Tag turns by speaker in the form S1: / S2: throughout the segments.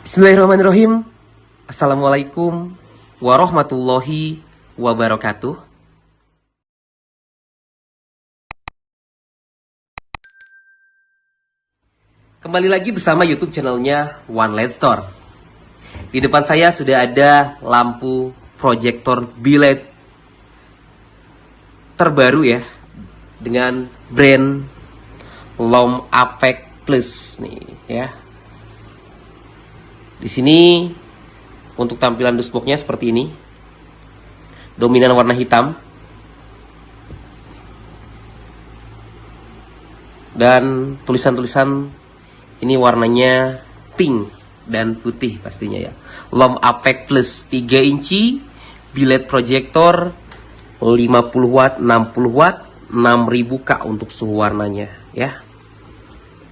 S1: Bismillahirrahmanirrahim. Assalamualaikum warahmatullahi wabarakatuh. Kembali lagi bersama YouTube channelnya One LED Store. Di depan saya sudah ada lampu proyektor bilet terbaru ya, dengan brand LOM Apex Plus nih ya. Di sini untuk tampilan dashboardnya seperti ini. Dominan warna hitam. Dan tulisan-tulisan ini warnanya pink dan putih pastinya ya. LOM Apex Plus 3 inci, bilet proyektor 50 watt, 60 watt, 6000K untuk suhu warnanya ya.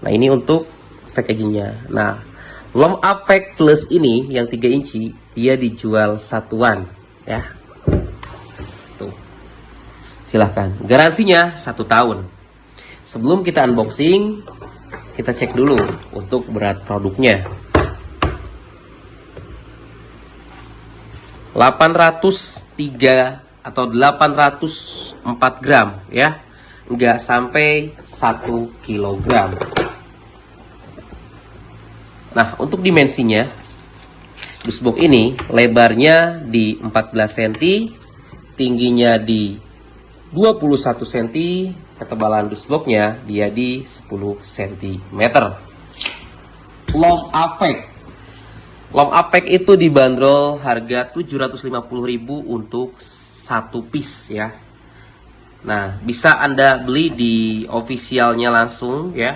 S1: Nah, ini untuk packagingnya. Nah, LOM Apex Plus ini yang 3 inci dia dijual satuan ya. Tuh. Silahkan. Garansinya 1 tahun. Sebelum kita unboxing, kita cek dulu untuk berat produknya. 803 atau 804 gram ya. Enggak sampai 1 kilogram. Nah, untuk dimensinya, dashboard ini lebarnya di 14 cm, tingginya di 21 cm, ketebalan dashboardnya dia di 10 cm. LOM Apex. LOM Apex itu dibanderol harga 750.000 untuk satu piece ya. Nah, bisa Anda beli di officialnya langsung ya.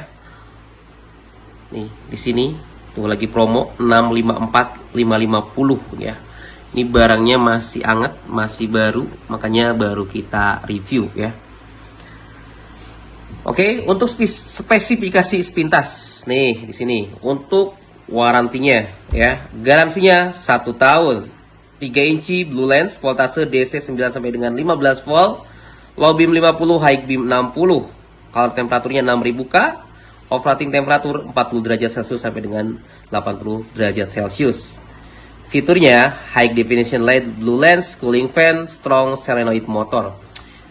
S1: Nih, di sini tuh lagi promo 654 550 ya. Ini barangnya masih anget, masih baru, makanya baru kita review ya. Oke, untuk spesifikasi sepintas nih di sini. Untuk warantinya ya, garansinya 1 tahun. 3 inci blue lens, voltase DC 9 sampai dengan 15 volt, low beam 50, high beam 60. Color temperaturnya 6000K. Operating temperatur 40 derajat Celcius sampai dengan 80 derajat Celcius. Fiturnya high definition light blue lens, cooling fan, strong solenoid motor.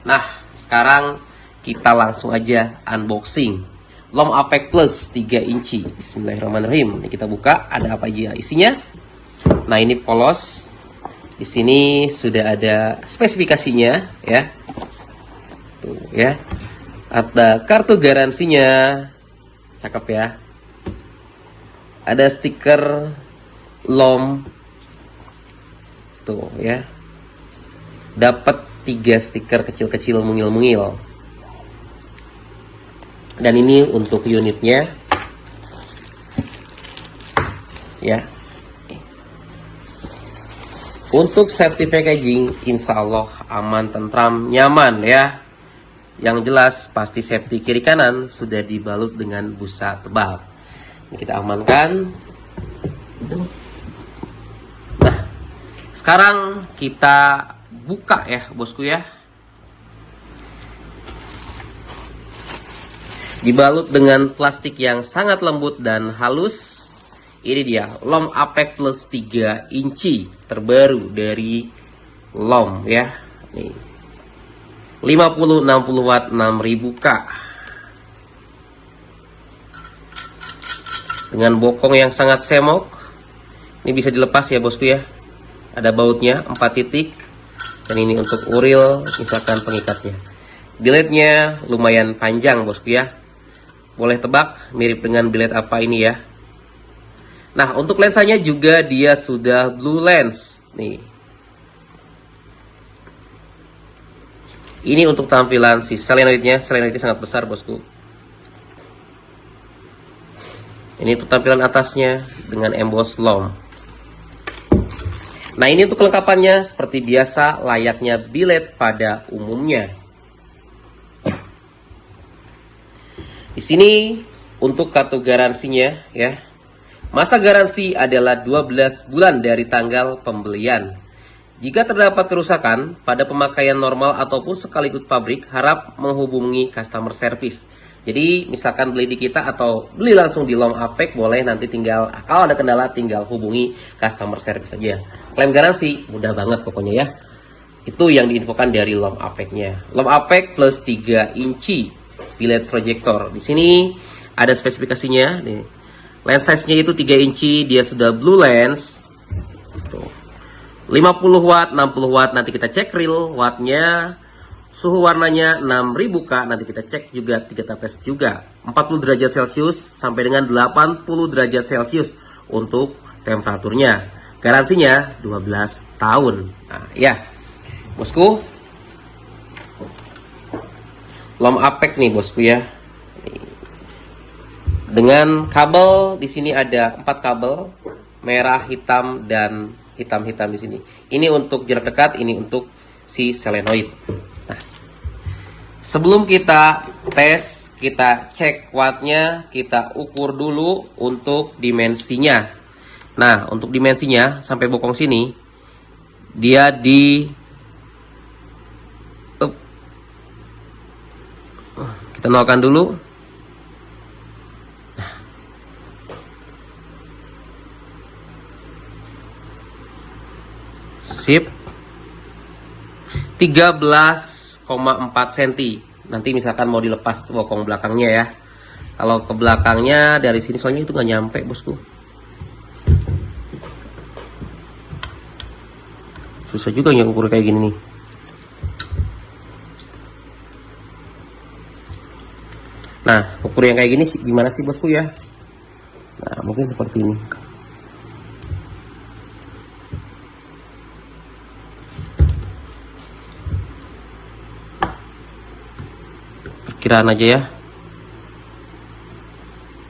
S1: Nah, sekarang kita langsung aja unboxing LOM Apex Plus 3 inci. Bismillahirrahmanirrahim. Ini kita buka, ada apa aja isinya. Nah, ini polos. Di sini sudah ada spesifikasinya ya. Tuh ya. Ada kartu garansinya. Cakep ya. Ada stiker LOM. Tuh ya. Dapat 3 stiker kecil-kecil mungil-mungil. Dan ini untuk unitnya. Ya. Untuk safety packaging insya Allah aman, tentram, nyaman ya. Yang jelas pasti safety kiri kanan sudah dibalut dengan busa tebal. Ini kita amankan. Nah, sekarang kita buka ya bosku ya. Dibalut dengan plastik yang sangat lembut dan halus. Ini dia LOM Apex Plus 3 inci terbaru dari LOM ya. Nih. 50 60 watt 6000K. Dengan bokong yang sangat semok. Ini bisa dilepas ya bosku ya. Ada bautnya 4 titik. Dan ini untuk uril misalkan pengikatnya. Biletnya lumayan panjang bosku ya. Boleh tebak mirip dengan bilet apa ini ya. Nah, untuk lensanya juga dia sudah blue lens. Nih. Ini untuk tampilan si solenoidnya. Solenoidnya sangat besar bosku. Ini untuk tampilan atasnya dengan emboss LOM. Nah, ini untuk kelengkapannya seperti biasa layaknya bilet pada umumnya. Di sini untuk kartu garansinya ya. Masa garansi adalah 12 bulan dari tanggal pembelian. Jika terdapat kerusakan pada pemakaian normal ataupun sekaligus pabrik, harap menghubungi customer service. Jadi misalkan beli di kita atau beli langsung di Lom Apek, boleh, nanti tinggal kalau ada kendala tinggal hubungi customer service saja. Klaim garansi mudah banget pokoknya ya. Itu yang diinfokan dari Lom Apeknya. Lom Apek plus 3 inci biled projector. Di sini ada spesifikasinya nih. Lens size-nya itu 3 inci, dia sudah blue lens. Tuh. 50 watt, 60 watt, nanti kita cek real wattnya. Suhu warnanya 6000 K, nanti kita cek juga, kita tes juga. 40 derajat Celcius sampai dengan 80 derajat Celcius untuk temperaturnya. Garansinya 12 tahun. Nah, ya. Bosku. Lom Apek nih, bosku ya. Dengan kabel di sini ada 4 kabel, merah, hitam dan hitam-hitam di sini. Ini untuk jarak dekat, ini untuk si solenoid. Sebelum kita tes, kita cek wattnya, kita ukur dulu untuk dimensinya. Nah, untuk dimensinya sampai bokong sini, dia di kita nolkan dulu. Sip. 13,4 cm. Nanti misalkan mau dilepas bokong belakangnya ya. Kalau ke belakangnya dari sini soalnya itu nggak nyampe, bosku. Susah juga ya ukur kayak gini nih. Nah, ukur yang kayak gini gimana sih, bosku ya? Nah, mungkin seperti ini. Kiraan aja ya,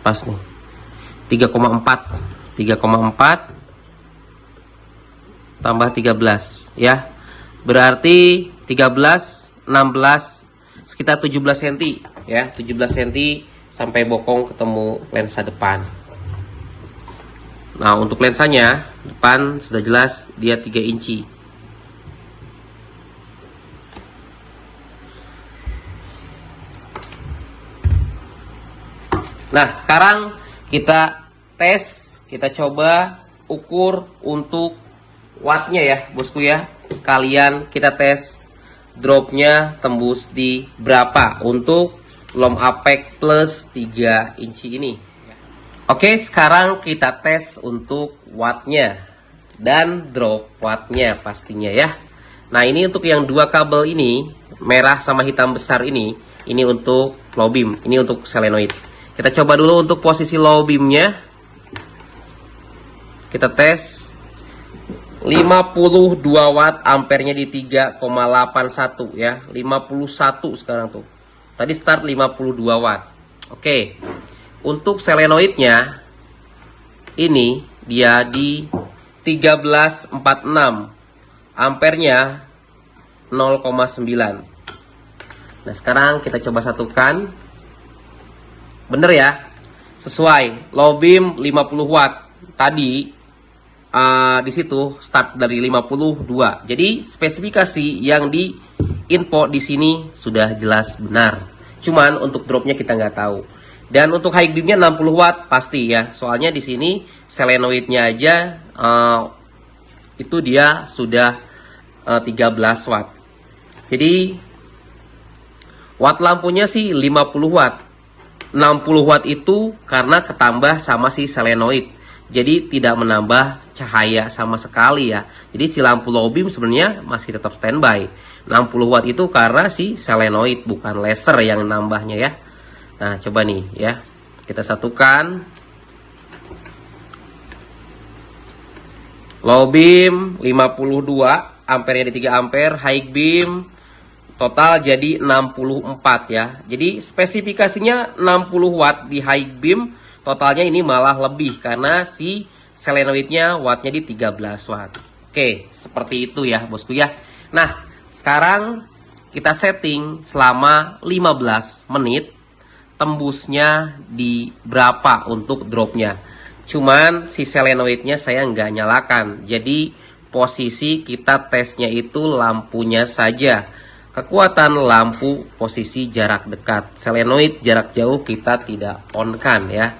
S1: pas nih 3,4 tambah 13 ya, berarti 13 16 sekitar 17 cm ya, 17 cm sampai bokong ketemu lensa depan. Nah, untuk lensanya depan sudah jelas dia 3 inci. Nah, sekarang kita tes, kita coba ukur untuk wattnya ya, bosku ya. Sekalian kita tes dropnya tembus di berapa untuk Lom Apek plus 3 inci ini. Oke, sekarang kita tes untuk wattnya dan drop wattnya pastinya ya. Nah, ini untuk yang dua kabel ini, merah sama hitam besar ini untuk low beam, ini untuk solenoid. Kita coba dulu untuk posisi low beamnya. Kita tes 52 watt, ampernya di 3,81 ya. 51 sekarang tuh. Tadi start 52 watt. Oke. Untuk solenoidnya ini dia di 1346. Ampernya 0,9. Nah, sekarang kita coba satukan. Bener ya, sesuai low beam 50 watt tadi, di situ start dari 52. Jadi spesifikasi yang di info di sini sudah jelas benar. Cuman untuk dropnya kita nggak tahu. Dan untuk high beamnya 60 watt pasti ya. Soalnya di sini solenoidnya aja itu dia sudah 13 watt. Jadi watt lampunya sih 50 watt. 60 watt itu karena ketambah sama si solenoid. Jadi tidak menambah cahaya sama sekali ya. Jadi si lampu low beam sebenarnya masih tetap standby. 60 watt itu karena si solenoid, bukan laser yang nambahnya ya. Nah, coba nih ya. Kita satukan. Low beam 52, ampernya di 3 ampere, high beam total jadi 64 ya. Jadi spesifikasinya 60 watt di high beam, totalnya ini malah lebih karena si solenoidnya wattnya di 13 watt. Oke, seperti itu ya, bosku ya. Nah, sekarang kita setting selama 15 menit tembusnya di berapa untuk dropnya. Cuman si solenoidnya saya nggak nyalakan. Jadi posisi kita tesnya itu lampunya saja. Kekuatan lampu posisi jarak dekat. Selenoid jarak jauh kita tidak on kan ya.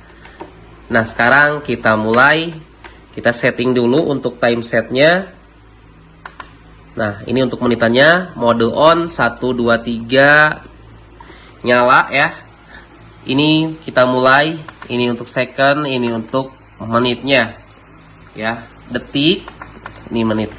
S1: Nah sekarang kita mulai. Kita setting dulu untuk time setnya. Nah ini untuk menitannya. Mode on 1, 2, 3 nyala ya. Ini kita mulai. Ini untuk second, ini untuk menitnya ya. Detik, ini menit.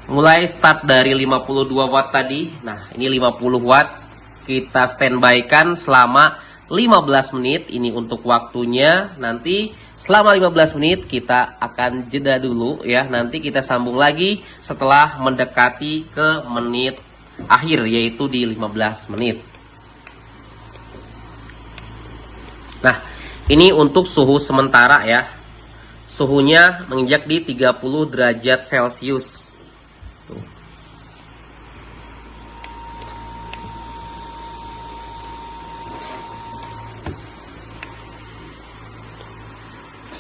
S1: Mulai start dari 52 watt tadi. Nah ini 50 watt. Kita standby kan selama 15 menit. Ini untuk waktunya. Nanti selama 15 menit kita akan jeda dulu ya. Nanti kita sambung lagi setelah mendekati ke menit akhir, yaitu di 15 menit. Nah ini untuk suhu sementara ya. Suhunya menginjak di 30 derajat Celcius. Tuh.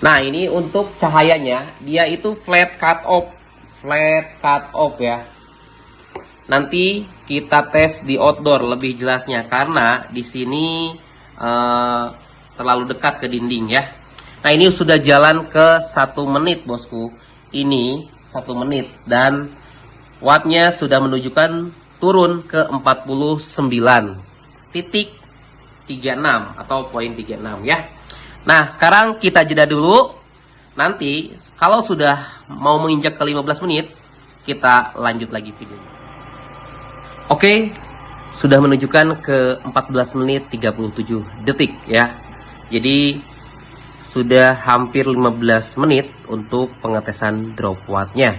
S1: Nah ini untuk cahayanya, dia itu flat cut off ya. Nanti kita tes di outdoor lebih jelasnya karena di sini terlalu dekat ke dinding ya. Nah ini sudah jalan ke 1 menit bosku. Ini 1 menit dan wattnya sudah menunjukkan turun ke 49.36 atau poin 36 ya. Nah sekarang kita jeda dulu. Nanti kalau sudah mau menginjak ke 15 menit kita lanjut lagi video. Oke, sudah menunjukkan ke 14 menit 37 detik ya. Jadi sudah hampir 15 menit untuk pengetesan drop wattnya.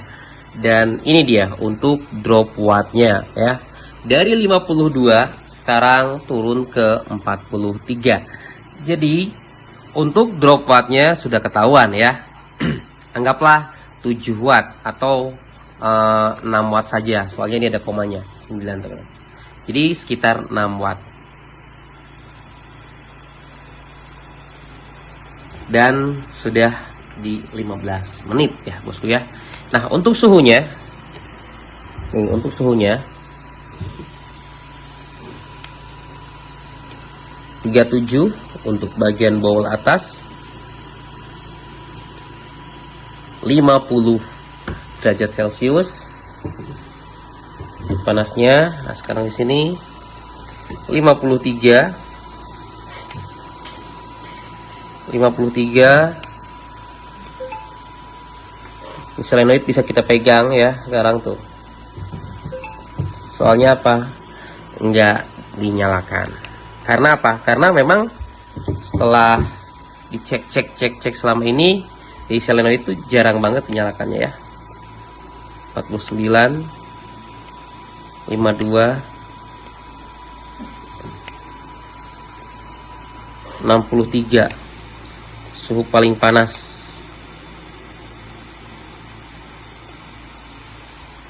S1: Dan ini dia untuk drop wattnya ya. Dari 52 sekarang turun ke 43. Jadi untuk drop wattnya sudah ketahuan ya. Anggaplah 7 watt atau 6 watt saja. Soalnya ini ada komanya 9 teman. Jadi sekitar 6 watt. Dan sudah di 15 menit ya bosku ya. Nah untuk suhunya, nih untuk suhunya 37 untuk bagian bowl atas, 50 derajat Celcius panasnya. Nah sekarang di sini 53 selenoid bisa kita pegang ya sekarang tuh. Soalnya apa? Enggak dinyalakan. Karena apa? Karena memang setelah dicek selama ini di selenoid itu jarang banget dinyalakannya ya. 49 52 63 suhu paling panas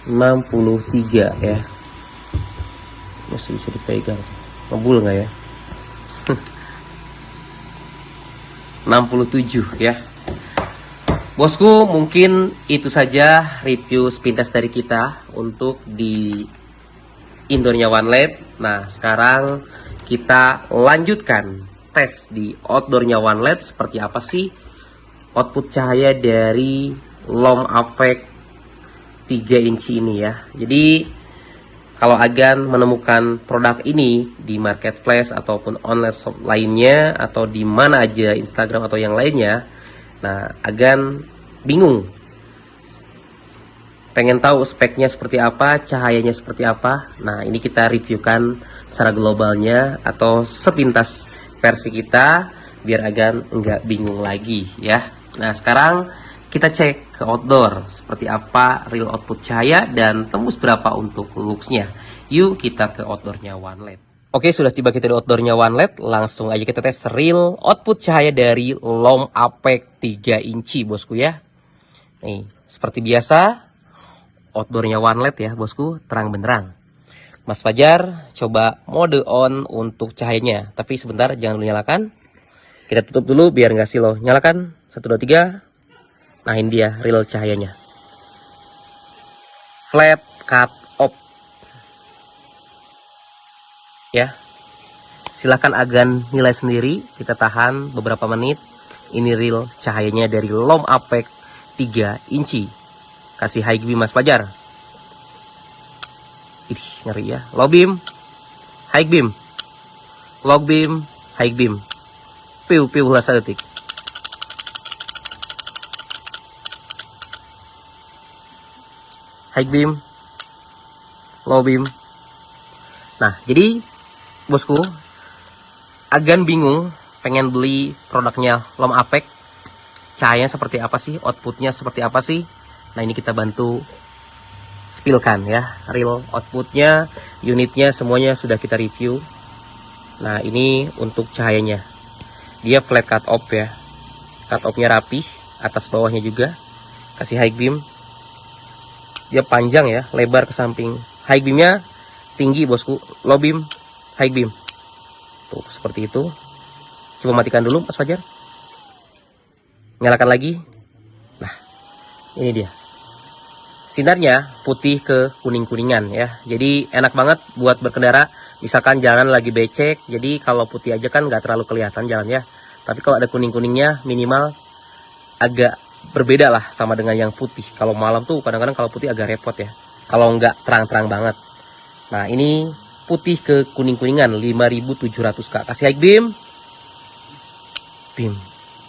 S1: 63 ya. Masih bisa dipegang. Ngebul nggak ya? 67 ya. Bosku, mungkin itu saja review sepintas dari kita untuk di indoornya OneLED. Nah sekarang kita lanjutkan tes di outdoornya OneLED. Seperti apa sih output cahaya dari Lom Affect 3 inci ini ya. Jadi kalau Agan menemukan produk ini di marketplace ataupun online shop lainnya atau di mana aja Instagram atau yang lainnya, nah Agan bingung, pengen tahu speknya seperti apa, cahayanya seperti apa. Nah ini kita reviewkan secara globalnya atau sepintas versi kita biar Agan enggak bingung lagi ya. Nah sekarang kita cek ke outdoor seperti apa real output cahaya dan tembus berapa untuk looksnya. Yuk kita ke outdoornya OneLED. Oke, sudah tiba kita di outdoornya OneLED. Langsung aja kita tes real output cahaya dari Lom Affect 3 inci bosku ya. Nih seperti biasa outdoornya OneLED ya bosku, terang benderang. Mas Fajar coba mode on untuk cahayanya, tapi sebentar jangan nyalakan. Kita tutup dulu biar nggak silau. Nyalakan 1 2 3. Nah ini dia real cahayanya. Flat cut off. ya. Silahkan agan nilai sendiri, kita tahan beberapa menit. Ini real cahayanya dari Lom Apex 3 inci. Kasih high beam Mas Fajar. Ih, ngeri ya. Low beam, high beam, low beam, high beam. Piu lah sedetik. High beam, low beam. Nah, jadi bosku, agan bingung pengen beli produknya Lom Apex. Cahayanya seperti apa sih? Outputnya seperti apa sih? Nah, ini kita bantu spillkan ya. Real outputnya, unitnya semuanya sudah kita review. Nah, ini untuk cahayanya. Dia flat cut off ya. Cut off-nya rapih, atas bawahnya juga. Kasih high beam. Dia panjang ya, lebar ke samping. High beamnya tinggi bosku. Low beam, high beam. Tuh, seperti itu. Coba matikan dulu Mas Fajar. Nyalakan lagi. Nah, ini dia. Sinarnya putih ke kuning-kuningan ya. Jadi enak banget buat berkendara. Misalkan jalan lagi becek. Jadi kalau putih aja kan nggak terlalu kelihatan jalannya. Tapi kalau ada kuning-kuningnya minimal agak berbeda lah sama dengan yang putih. Kalau malam tuh kadang-kadang kalau putih agak repot ya. Kalau nggak terang-terang banget. Nah, ini putih ke kuning-kuningan 5700K. Kasih high beam. Beam.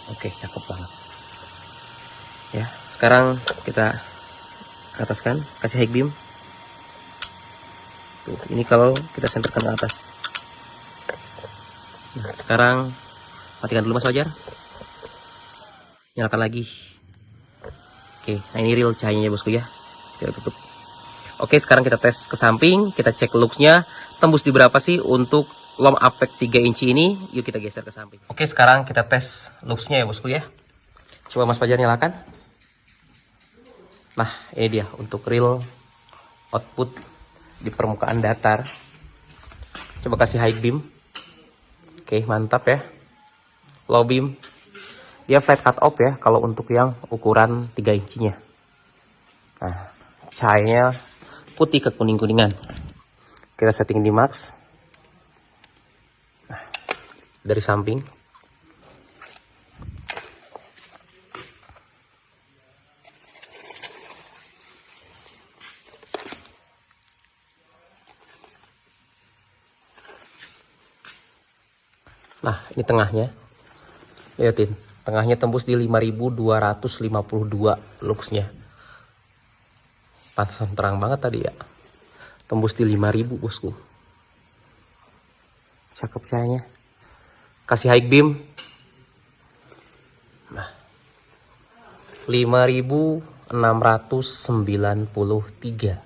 S1: Oke, cakep banget. Ya, sekarang kita ke atas kan, kasih high beam. Tuh, ini kalau kita senterkan ke atas. Nah, sekarang matikan dulu Mas Fajar. Nyalakan lagi. Oke, nah ini real cahayanya bosku ya. Kita tutup. Oke, sekarang kita tes ke samping, kita cek looks-nya tembus di berapa sih untuk Lom Apex 3 inci ini. Yuk kita geser ke samping. Oke, sekarang kita tes looks-nya ya bosku ya. Coba Mas Fajar nyalakan. Nah, ini dia untuk real output di permukaan datar. Coba kasih high beam. Oke, mantap ya. Low beam. Dia flat cut off ya kalau untuk yang ukuran 3 incinya. Nah, cahayanya putih ke kuning-kuningan. Kita setting di max. Nah, dari samping. Nah, ini tengahnya. Lihatin, tengahnya tembus di 5252 luxnya. Pantesan terang banget tadi ya. Tembus di 5000 bosku. Cakep cahayanya. Kasih high beam. Nah, 5693.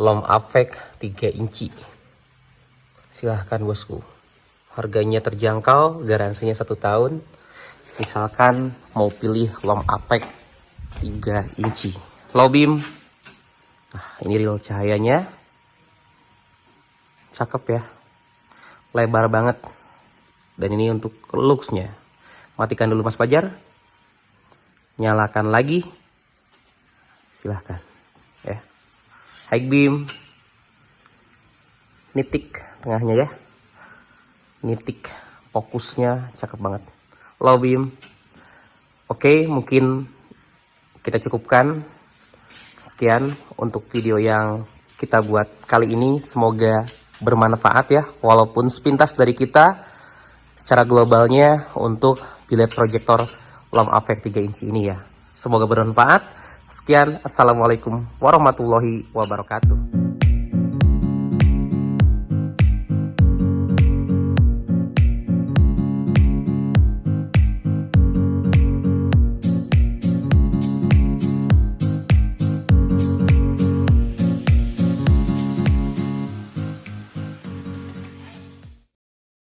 S1: Lom Apex 3 inci. Silahkan bosku. Harganya terjangkau, garansinya 1 tahun. Misalkan mau pilih Lom Apex 3 inci. Low beam. Nah, ini real cahayanya. Cakep ya. Lebar banget. Dan ini untuk looks-nya. Matikan dulu Mas Fajar. Nyalakan lagi. Silahkan. Ya. High beam. Nitik tengahnya ya. Nitik fokusnya cakep banget. Low beam. Oke, mungkin kita cukupkan. Sekian untuk video yang kita buat kali ini. Semoga bermanfaat ya. Walaupun sepintas dari kita secara globalnya untuk bilet proyektor Lom Apex 3 inci ini ya. Semoga bermanfaat. Sekian. Assalamualaikum warahmatullahi wabarakatuh.